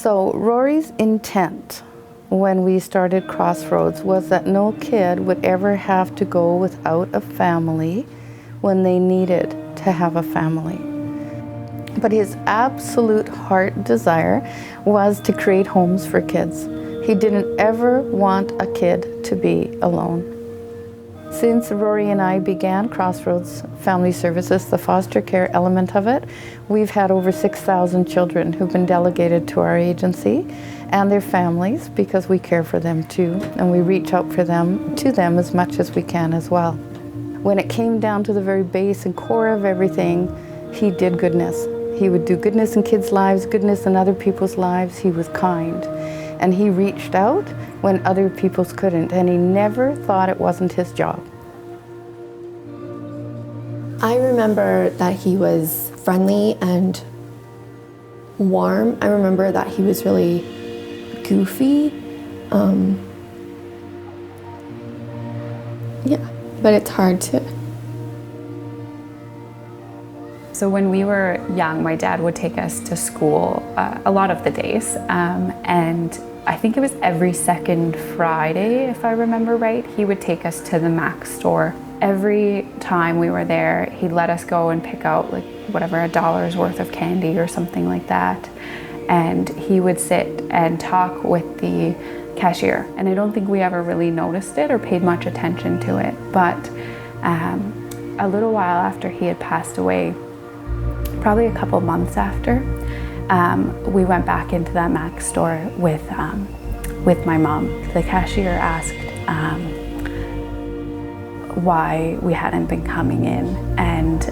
So Rory's intent when we started Crossroads was that no kid would ever have to go without a family when they needed to have a family. But his absolute heart desire was to create homes for kids. He didn't ever want a kid to be alone. Since Rory and I began Crossroads Family Services, the foster care element of it, we've had over 6,000 children who've been delegated to our agency and their families because we care for them too, and we reach out to them as much as we can as well. When it came down to the very base and core of everything, he did goodness. He would do goodness in kids' lives, goodness in other people's lives. He was kind. And he reached out when other people's couldn't, and he never thought it wasn't his job. I remember that he was friendly and warm. I remember that he was really goofy. But it's hard to. So when we were young, my dad would take us to school a lot of the days, and I think it was every second Friday, if I remember right, he would take us to the Mac store. Every time we were there, he'd let us go and pick out like whatever, $1 worth of candy or something like that. And he would sit and talk with the cashier. And I don't think we ever really noticed it or paid much attention to it. But a little while after he had passed away, probably a couple months after, we went back into that Mac store with my mom. The cashier asked why we hadn't been coming in and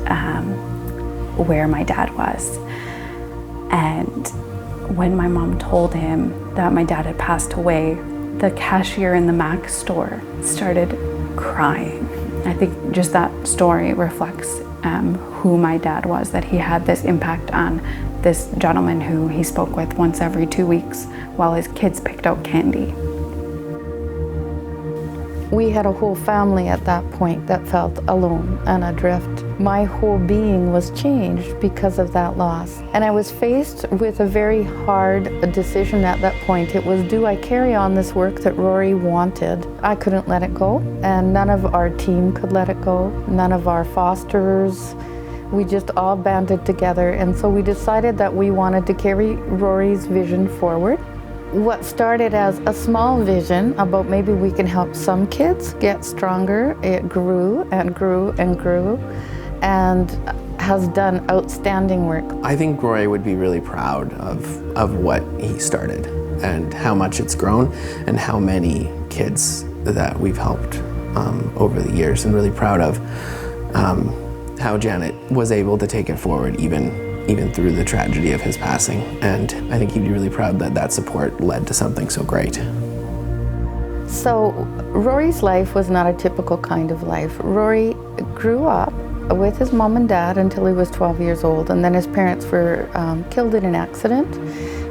where my dad was. And when my mom told him that my dad had passed away, the cashier in the Mac store started crying. I think just that story reflects who my dad was, that he had this impact on this gentleman who he spoke with once every 2 weeks while his kids picked out candy. We had a whole family at that point that felt alone and adrift. My whole being was changed because of that loss. And I was faced with a very hard decision at that point. It was, do I carry on this work that Rory wanted? I couldn't let it go, and none of our team could let it go. None of our fosterers. We just all banded together, and so we decided that we wanted to carry Rory's vision forward. What started as a small vision about maybe we can help some kids get stronger, it grew and grew and grew and has done outstanding work. I think Rory would be really proud of what he started and how much it's grown and how many kids that we've helped over the years, and really proud of how Janet was able to take it forward even through the tragedy of his passing. And I think he'd be really proud that that support led to something so great. So Rory's life was not a typical kind of life. Rory grew up with his mom and dad until he was 12 years old, and then his parents were killed in an accident.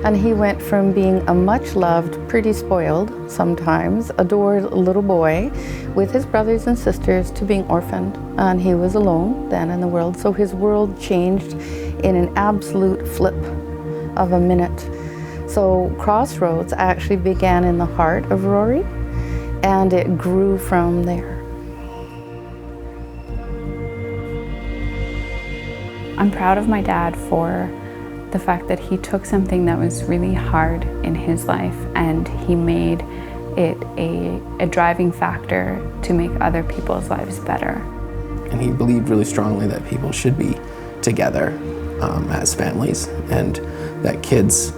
And he went from being a much loved, pretty spoiled, sometimes adored little boy with his brothers and sisters to being orphaned. And he was alone then in the world. So his world changed in an absolute flip of a minute. So Crossroads actually began in the heart of Rory, and it grew from there. I'm proud of my dad for the fact that he took something that was really hard in his life and he made it a driving factor to make other people's lives better. And he believed really strongly that people should be together as families, and that kids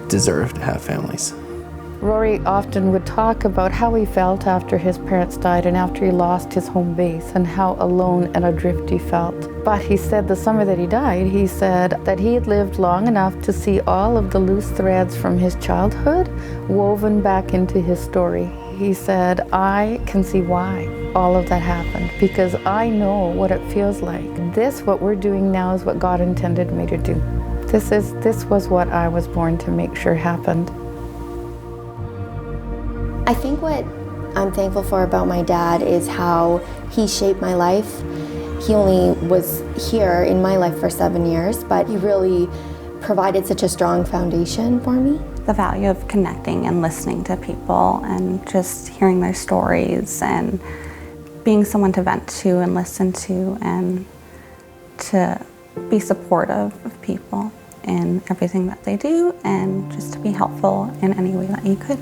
deserve to have families. Rory often would talk about how he felt after his parents died and after he lost his home base, and how alone and adrift he felt. But he said the summer that he died, he said that he had lived long enough to see all of the loose threads from his childhood woven back into his story. He said, I can see why all of that happened, because I know what it feels like. What we're doing now is what God intended me to do. This was what I was born to make sure happened. I think what I'm thankful for about my dad is how he shaped my life. He only was here in my life for 7 years, but he really provided such a strong foundation for me. the value of connecting and listening to people and just hearing their stories and being someone to vent to and listen to and to be supportive of people in everything that they do and just to be helpful in any way that you could.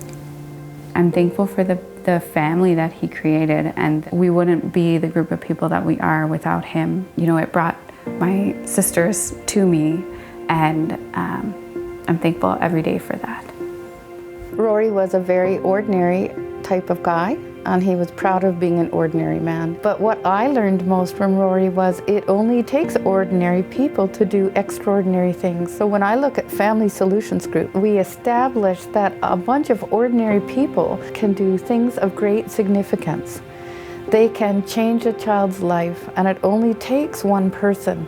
I'm thankful for the family that he created, and we wouldn't be the group of people that we are without him. You know, it brought my sisters to me, and I'm thankful every day for that. Rory was a very ordinary type of guy, and he was proud of being an ordinary man. But what I learned most from Rory was it only takes ordinary people to do extraordinary things. So when I look at Family Solutions Group, we established that a bunch of ordinary people can do things of great significance. They can change a child's life, and it only takes one person.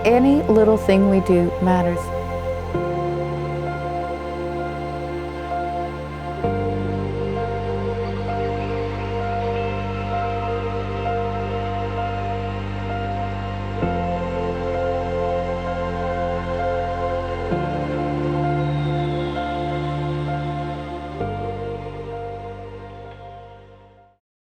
Any little thing we do matters.